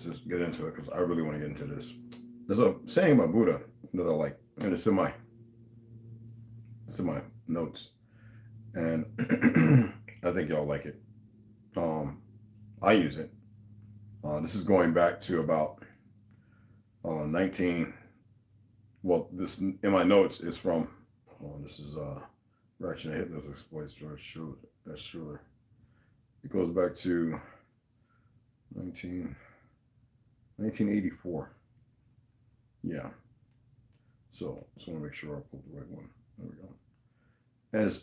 just get into it because I really want to get into this. There's a saying about Buddha that I like, and it's in my notes, and I think y'all like it. I use it. This is going back to about 19. Well, this in my notes is from. This is Reaction to Hitler's Exploits, George Schuler. It goes back to 1984. Yeah. So just want to make sure I pulled the right one. There we go. As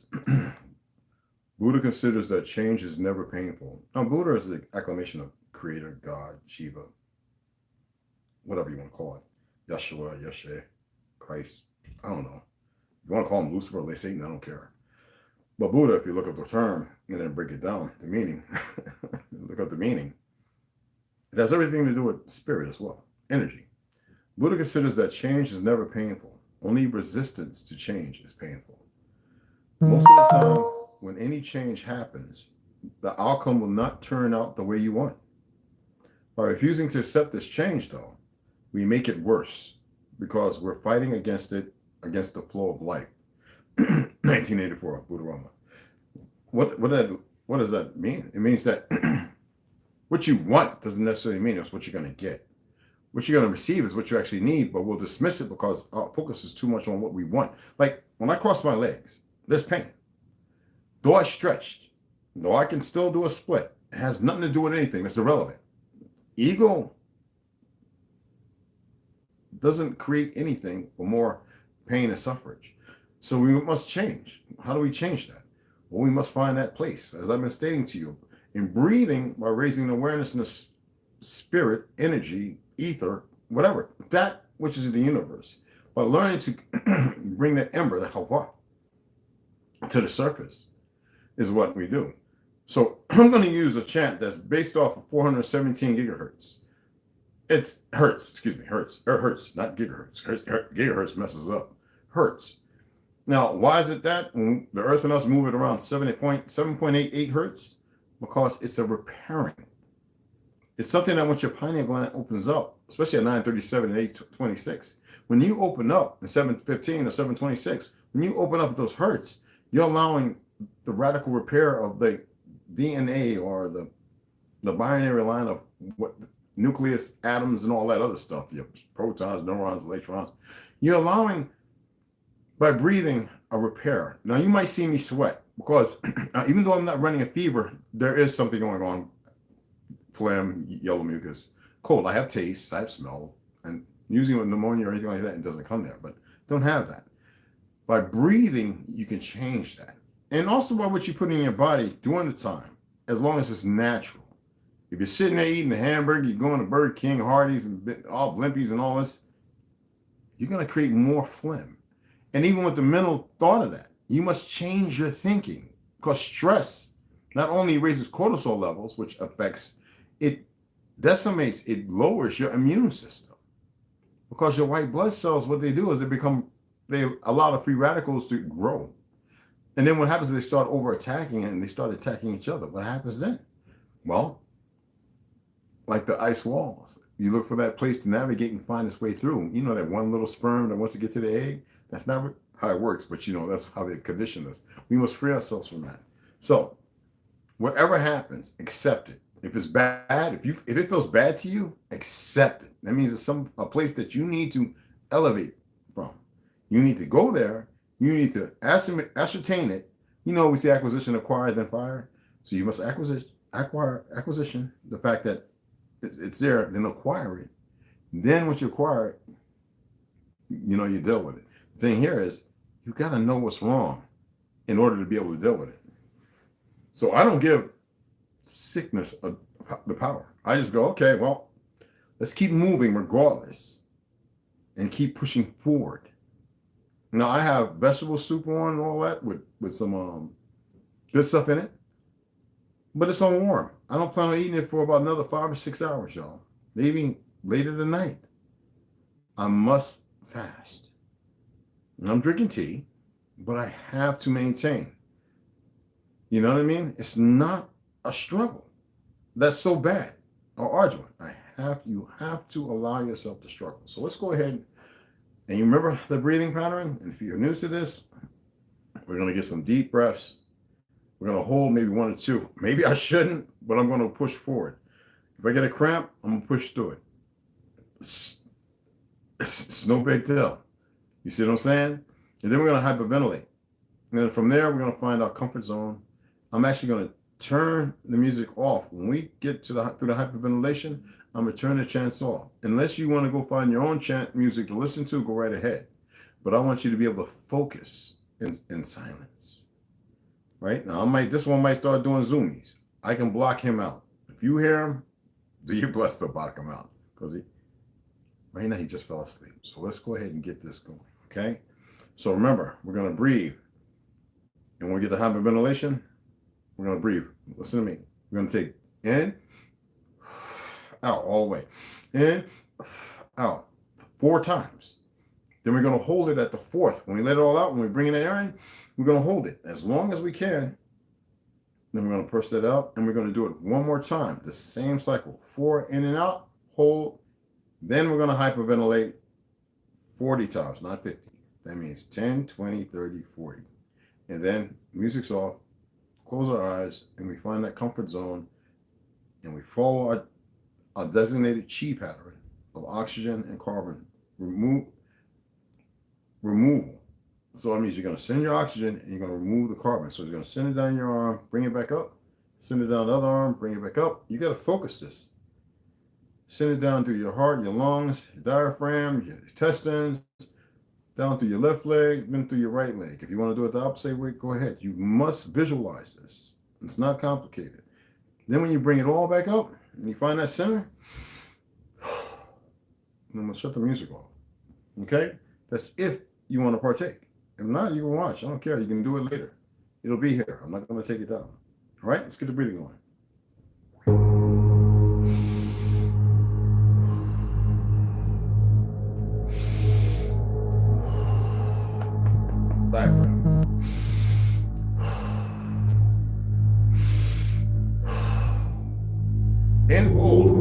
Buddha considers that change is never painful. Now, Buddha is the acclamation of Creator, God, Shiva, whatever you want to call it. Yeshua, Yeshe, Christ. I don't know. If you want to call him Lucifer or Satan, I don't care. But Buddha, if you look up the term and then break it down, the meaning, look up the meaning, it has everything to do with spirit as well, energy. Buddha considers that change is never painful. Only resistance to change is painful. Most of the time, when any change happens, the outcome will not turn out the way you want. By refusing to accept this change, though, we make it worse because we're fighting against it, against the flow of life. 1984, Buddha Rama. What does that mean? It means that what you want doesn't necessarily mean it's what you're going to get. What you're going to receive is what you actually need, but we'll dismiss it because our focus is too much on what we want. Like when I cross my legs, there's pain. Though I stretched, though I can still do a split, it has nothing to do with anything. That's irrelevant. Ego doesn't create anything but more pain and suffrage. So we must change. How do we change that? Well, we must find that place, as I've been stating to you, in breathing by raising awareness in the spirit, energy, ether, whatever, that which is in the universe. By learning to bring that ember, the hawa, to the surface is what we do. So I'm going to use a chant that's based off of 417 gigahertz. It's hertz, hertz, not gigahertz. Gigahertz messes up. Hertz. Now, why is it that? When the Earth and us move it around 7.88 hertz? Because it's a repairing. It's something that once your pineal gland opens up, especially at 9:37 and 8:26, when you open up at 7:15 or 7:26, when you open up those hertz, you're allowing the radical repair of the DNA or the binary line of what nucleus, atoms, and all that other stuff. You have protons, neurons, electrons. You're allowing, by breathing, a repair. Now, you might see me sweat because even though I'm not running a fever, there is something going on. Phlegm, yellow mucus, cold. I have taste, I have smell, and usually with pneumonia or anything like that, it doesn't come there, but don't have that. By breathing, you can change that. And also by what you put in your body during the time, as long as it's natural. If you're sitting there eating a hamburger, you're going to Burger King, Hardee's, and all Blimpies and all this, you're going to create more phlegm. And even with the mental thought of that, you must change your thinking because stress not only raises cortisol levels, which affects, it decimates, it lowers your immune system. Because your white blood cells, what they do is they allow the free radicals to grow. And then what happens is they start over-attacking it and they start attacking each other. What happens then? Well, like the ice walls, you look for that place to navigate and find its way through. You know that one little sperm that wants to get to the egg? That's not how it works, but you know, that's how they condition us. We must free ourselves from that. So whatever happens, accept it. If it's bad, if it feels bad to you, accept it. That means it's a place that you need to elevate from. You need to go there. You need to ascertain it. You know, we say acquisition, acquire, then fire. So you must acquisition, the fact that it's there, then acquire it. Then once you acquire it, you know, you deal with it. The thing here is you got to know what's wrong in order to be able to deal with it. So I don't give sickness the power. I just go, okay, well, let's keep moving regardless and keep pushing forward. Now I have vegetable soup on and all that with some good stuff in it, but it's on warm. I don't plan on eating it for about another 5 or 6 hours, y'all. Maybe later tonight. I must fast. And I'm drinking tea, but I have to maintain. You know what I mean? It's not a struggle that's so bad or arduous. I have to allow yourself to struggle. So let's go ahead and you remember the breathing pattern. And if you're new to this, we're going to get some deep breaths. We're going to hold maybe 1 or 2. Maybe I shouldn't, but I'm going to push forward. If I get a cramp, I'm going to push through it. It's no big deal. You see what I'm saying? And then we're going to hyperventilate. And then from there, we're going to find our comfort zone. I'm actually going to turn the music off. When we get to through the hyperventilation, I'm going to turn the chants off. Unless you want to go find your own chant music to listen to, go right ahead. But I want you to be able to focus in silence. Right? Now, this one might start doing zoomies. I can block him out. If you hear him, do your best to block him out. Because right now he just fell asleep. So let's go ahead and get this going. Okay? So remember, we're going to breathe. And when we get the hyperventilation, we're going to breathe. Listen to me. We're going to take in, out, all the way. In, out, 4 times. Then we're going to hold it at the 4th. When we let it all out, when we bring in the air in, we're going to hold it as long as we can. Then we're going to push that out, and we're going to do it 1 more time. The same cycle. 4 in and out, hold. Then we're going to hyperventilate 40 times, not 50. That means 10, 20, 30, 40. And then music's off, close our eyes, and we find that comfort zone, and we follow our designated chi pattern of oxygen and carbon removal. So that means you're going to send your oxygen and you're going to remove the carbon. So you're going to send it down your arm, bring it back up, send it down the other arm, bring it back up. You got to focus this. Send it down through your heart, your lungs, your diaphragm, your intestines, down through your left leg, then through your right leg. If you want to do it the opposite way, go ahead. You must visualize this. It's not complicated. Then when you bring it all back up and you find that center, I'm going to shut the music off. Okay? That's if you want to partake. If not, you can watch. I don't care. You can do it later. It'll be here. I'm not going to take it down. All right? Let's get the breathing going. Diaphragm. And hold.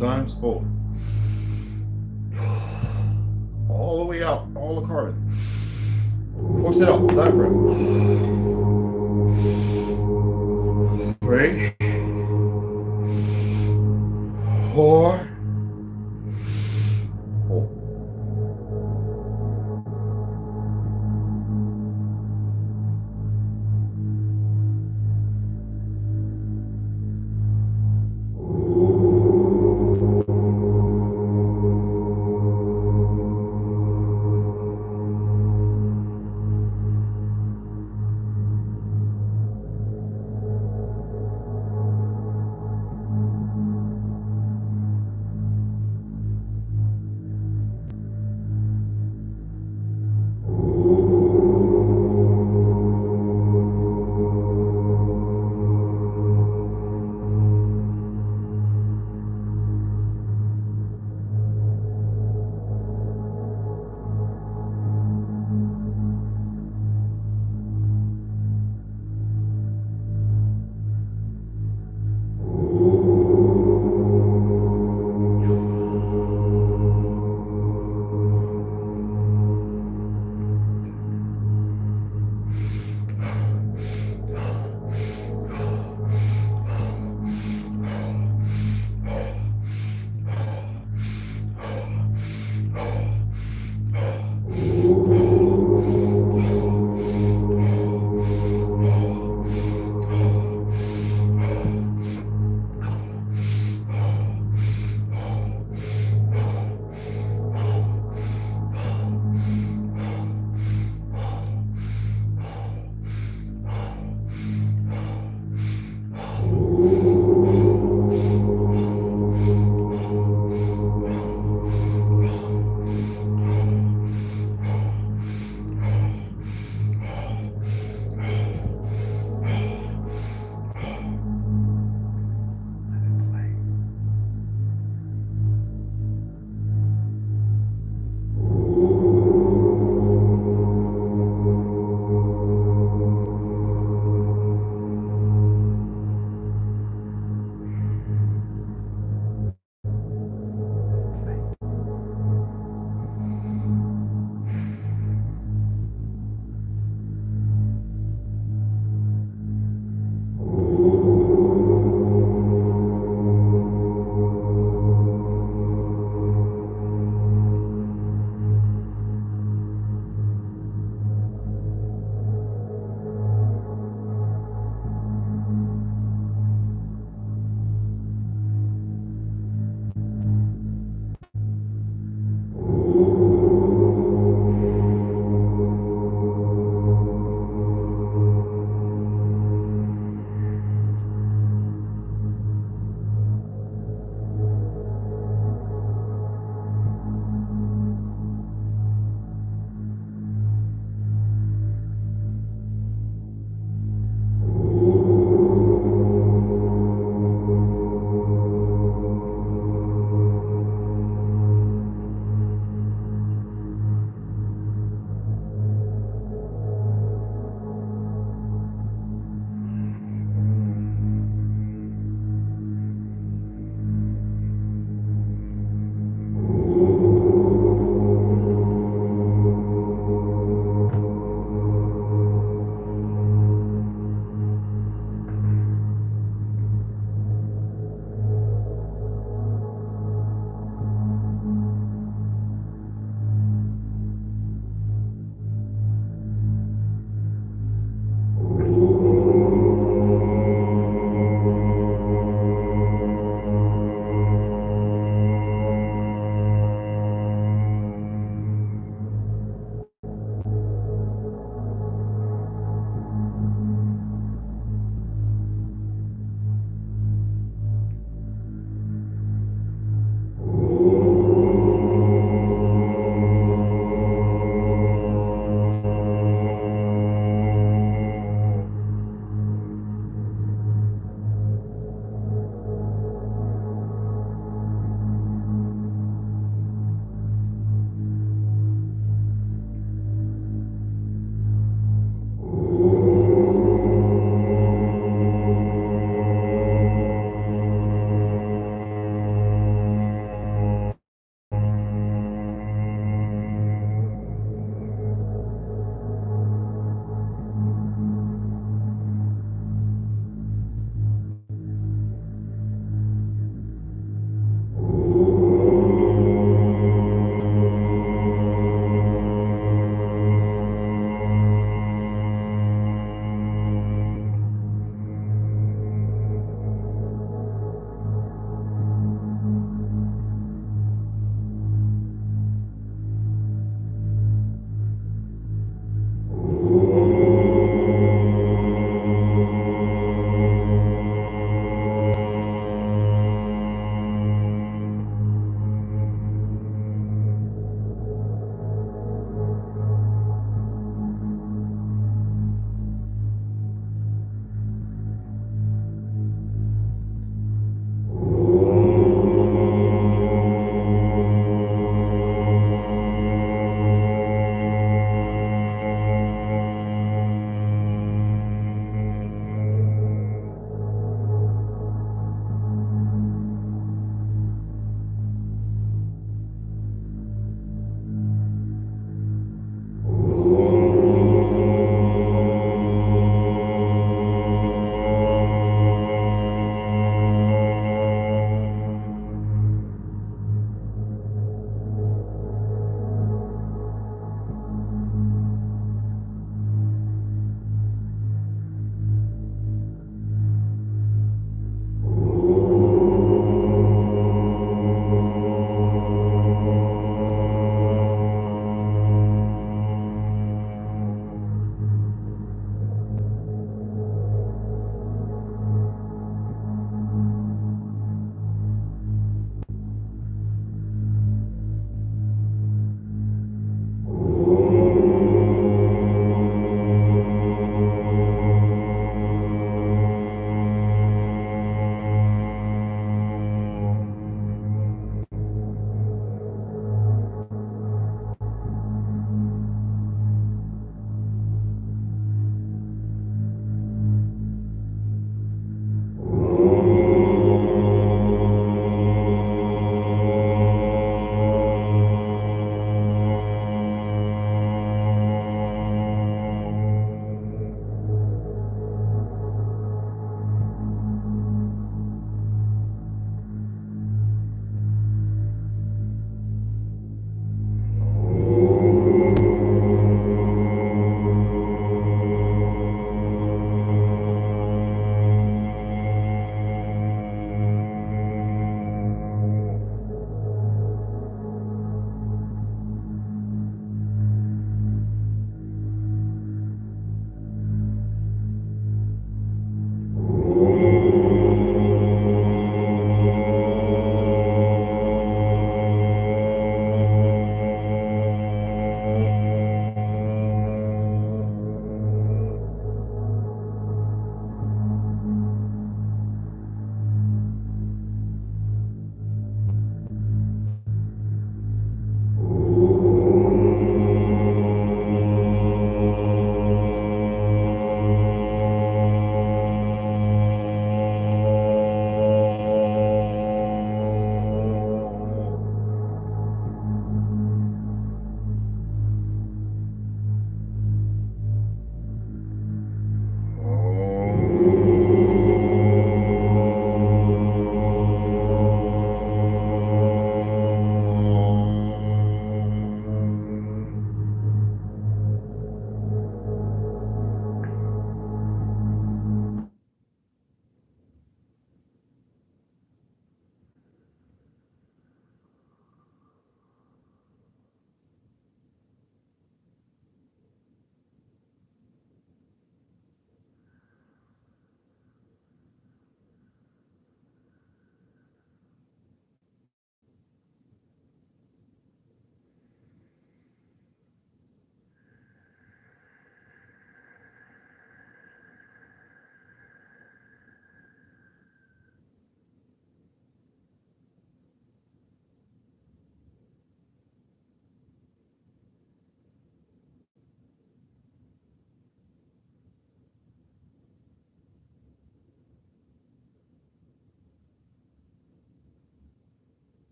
4 times, hold. All the way out, all the carbon. Force it out, diaphragm. 3, 4, hold.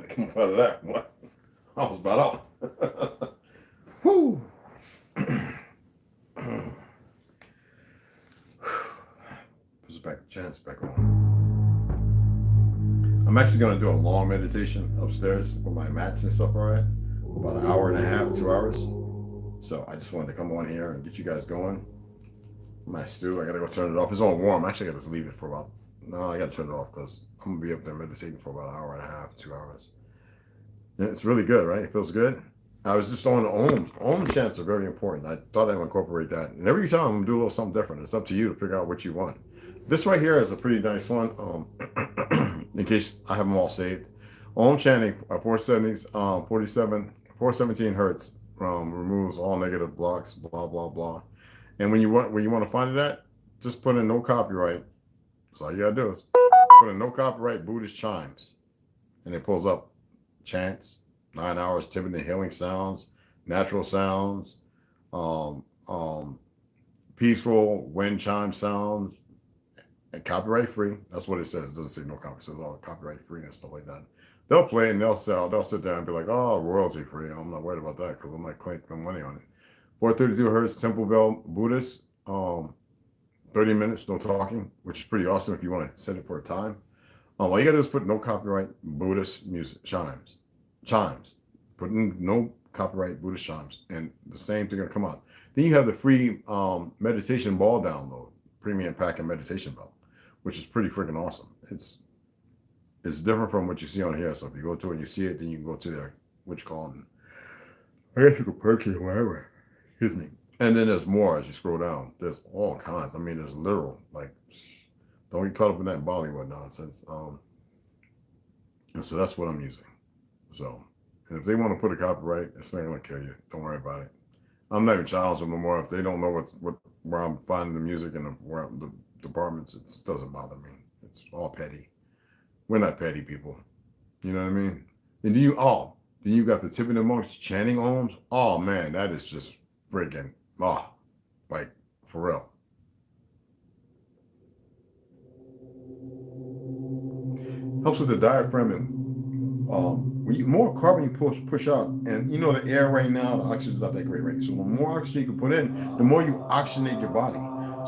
Come out of that. What? I was about out. Whew. Put the chance back on. I'm actually going to do a long meditation upstairs where my mats and stuff are at. About an hour and a half, 2 hours. So I just wanted to come on here and get you guys going. My stew, I got to go turn it off. It's on warm. Actually, I got to leave it for about, no, I got to turn it off because I'm going to be up there meditating for about an hour and a half, 2 hours. And it's really good, right? It feels good. I was just on the ohms. Ohm chants are very important. I thought I would incorporate that. And every time I'm going to do a little something different. It's up to you to figure out what you want. This right here is a pretty nice one. In case I have them all saved. Ohm chanting 417 hertz removes all negative blocks, blah, blah, blah. And when you want to find it at, just put in no copyright. That's all you gotta do is put in no copyright Buddhist chimes. And it pulls up chants, 9 hours, Tibetan healing sounds, natural sounds, peaceful wind chime sounds, and copyright free. That's what it says. It doesn't say no copyright. It says all copyright free and stuff like that. They'll play and they'll sell. They'll sit there and be like, oh, royalty free. I'm not worried about that because I'm not claiming money on it. 432 hertz temple bell Buddhist. 30 minutes, no talking, which is pretty awesome if you want to set it for a time. All you gotta do is put no copyright Buddhist music chimes. Put in no copyright Buddhist chimes, and the same thing gonna come out. Then you have the free meditation ball download, premium pack and meditation ball, which is pretty freaking awesome. It's different from what you see on here. So if you go to it and you see it, then you can go to there, which call. I guess you can purchase whatever. Excuse me. And then there's more as you scroll down. There's all kinds. I mean, there's literal, like, don't get caught up in that Bollywood nonsense. And so that's what I'm using. So, and if they want to put a copyright, it's not going to kill you. Don't worry about it. I'm not even challenging them no more. If they don't know where I'm finding the music and the departments, it just doesn't bother me. It's all petty. We're not petty people. You know what I mean? And then you got the Tibetan monks chanting ohms. Oh man, that is just freaking like for real. Helps with the diaphragm and when you more carbon you push out, and you know the air right now, the oxygen's not that great, right? So the more oxygen you can put in, the more you oxygenate your body.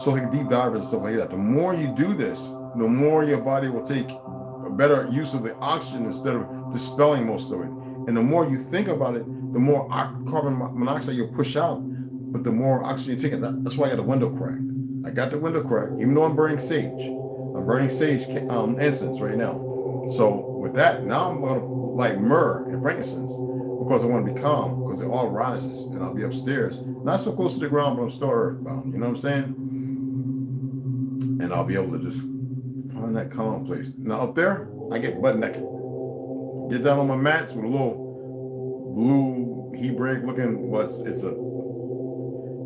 So like deep divers and stuff like that. The more you do this, the more your body will take a better use of the oxygen instead of dispelling most of it. And the more you think about it, the more carbon monoxide you'll push out, but the more oxygen you take. That's why I got the window cracked. I got the window cracked, even though I'm burning sage. I'm burning sage incense right now. So with that, now I'm gonna like myrrh and frankincense because I want to be calm because it all rises and I'll be upstairs, not so close to the ground, but I'm still earthbound. You know what I'm saying? And I'll be able to just find that calm place. Now up there, I get butt naked. Get down on my mats with a little blue heat break looking.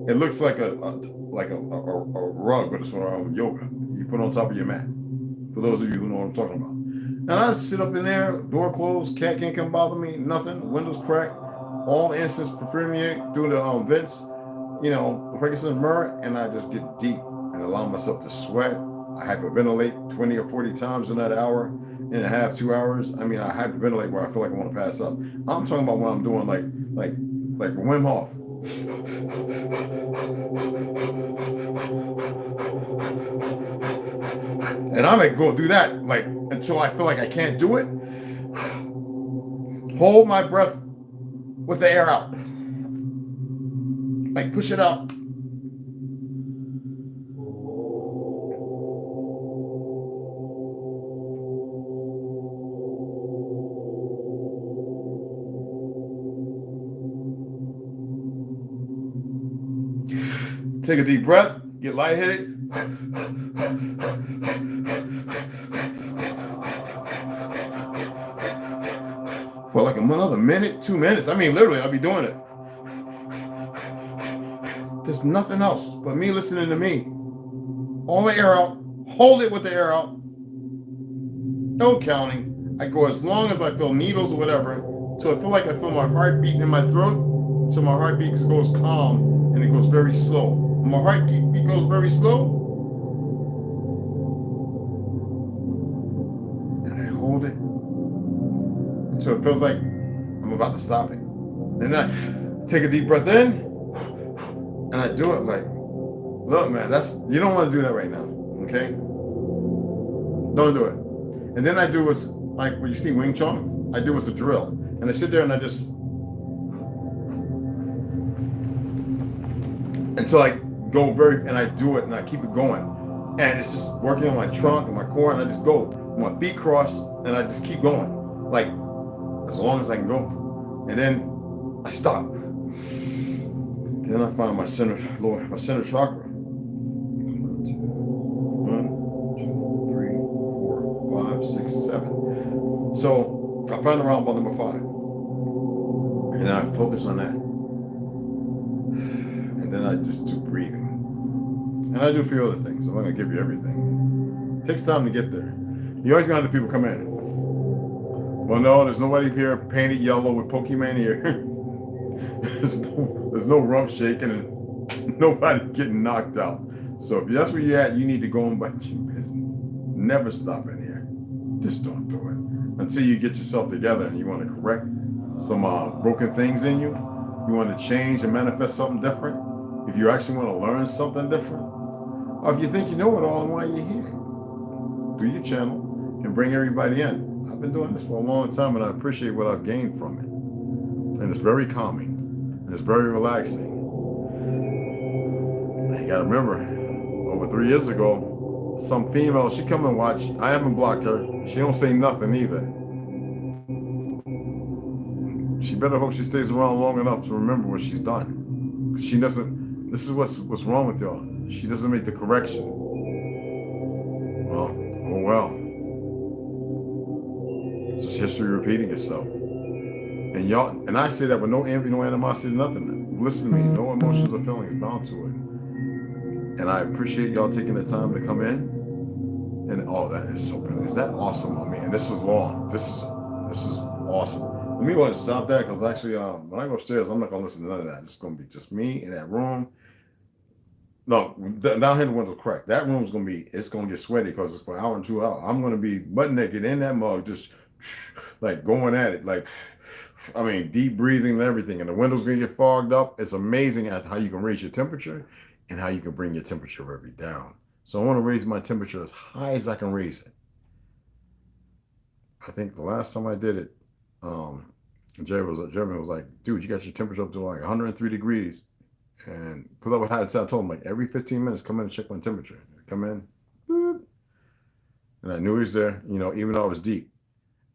It looks like a rug, but it's for yoga. You put on top of your mat. For those of you who know what I'm talking about. And I just sit up in there, door closed, cat can't come bother me, nothing, windows cracked, all the incense perfume through the vents, you know, the frankincense and myrrh, and I just get deep and allow myself to sweat. I hyperventilate 20 or 40 times in that hour and a half, 2 hours. I mean, I hyperventilate where I feel like I want to pass out. I'm talking about when I'm doing like Wim Hof. And I might go do that like until I feel like I can't do it. Hold my breath with the air out. Like push it out. Take a deep breath, get lightheaded. For like another minute, 2 minutes. I mean, literally, I'll be doing it. There's nothing else but me listening to me. All the air out, hold it with the air out. No counting. I go as long as I feel needles or whatever, till I feel like I feel my heart beating in my throat, till my heartbeat goes calm and it goes very slow. When my heartbeat goes very slow, and I hold it until it feels like I'm about to stop it. And I take a deep breath in, and I do it like, look, man, you don't want to do that right now, okay? Don't do it. And then I do what's like when you see Wing Chun, I do what's a drill. And I sit there and I just, until I go and I do it and I keep it going. And it's just working on my trunk and my core, and I just go. My feet cross and I just keep going. Like, as long as I can go. And then I stop. Then I find my center chakra. 1, 2, 3, 4, 5, 6, 7. So I find the round ball number 5. And then I focus on that. And then I just do breathing. And I do a few other things. I'm not going to give you everything. It takes time to get there. You always got to have people come in. Well, no, there's nobody here painted yellow with Pokemon here. there's no rump shaking and nobody getting knocked out. So if that's where you're at, you need to go and about your business. Never stop in here. Just don't do it. Until you get yourself together and you want to correct some broken things in you. You want to change and manifest something different. If you actually want to learn something different. Or if you think you know it all and why you're here. Do your channel and bring everybody in. I've been doing this for a long time and I appreciate what I've gained from it. And it's very calming. And it's very relaxing. And you gotta remember, over 3 years ago, some female, she come and watch. I haven't blocked her. She don't say nothing either. She better hope she stays around long enough to remember what she's done. She doesn't, this is what's wrong with y'all. She doesn't make the correction. Well, oh well. It's just history repeating itself. And y'all, and I say that with no envy, no animosity, nothing. Listen to me, no emotions or feelings bound to it. And I appreciate y'all taking the time to come in. And all that is so good. Is that awesome on me? And this is long. This is awesome. Let me go ahead and stop that, because actually, when I go upstairs, I'm not gonna listen to none of that. It's gonna be just me in that room. No, down here the window's cracked. That room's gonna be, it's gonna get sweaty because it's for an hour and 2 hours. I'm gonna be butt naked in that mug, just like going at it, like, I mean, deep breathing and everything. And the window's gonna get fogged up. It's amazing at how you can raise your temperature and how you can bring your temperature very down. So I want to raise my temperature as high as I can raise it. I think the last time I did it, Jeremy was like, dude, you got your temperature up to like 103 degrees. And because I told him like every 15 minutes, come in and check my temperature. Come in, boop. And I knew he was there, you know, even though I was deep.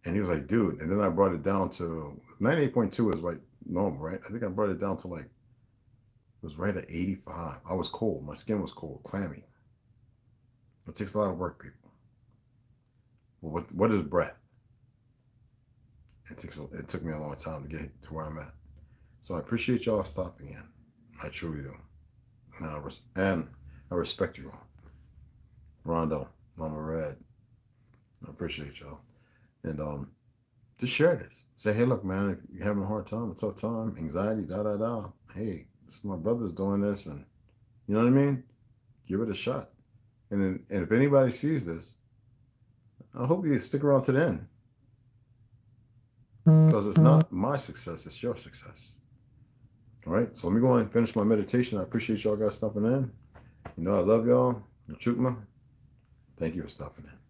And he was like, dude. And then I brought it down to 98.2 is like normal, right? I think I brought it down to like, it was right at 85. I was cold. My skin was cold, clammy. It takes a lot of work, people. Well, what is breath? It took me a long time to get to where I'm at. So I appreciate y'all stopping in. I truly do. And I respect you all. Rondo, Mama Red. I appreciate y'all. And just share this. Say, hey, look, man, if you're having a hard time, a tough time, anxiety, hey, this my brother's doing this, and you know what I mean? Give it a shot. And if anybody sees this, I hope you stick around to the end. Because it's not my success, it's your success. All right, so let me go ahead and finish my meditation. I appreciate y'all guys stopping in. You know I love y'all. Chukma. Thank you for stopping in.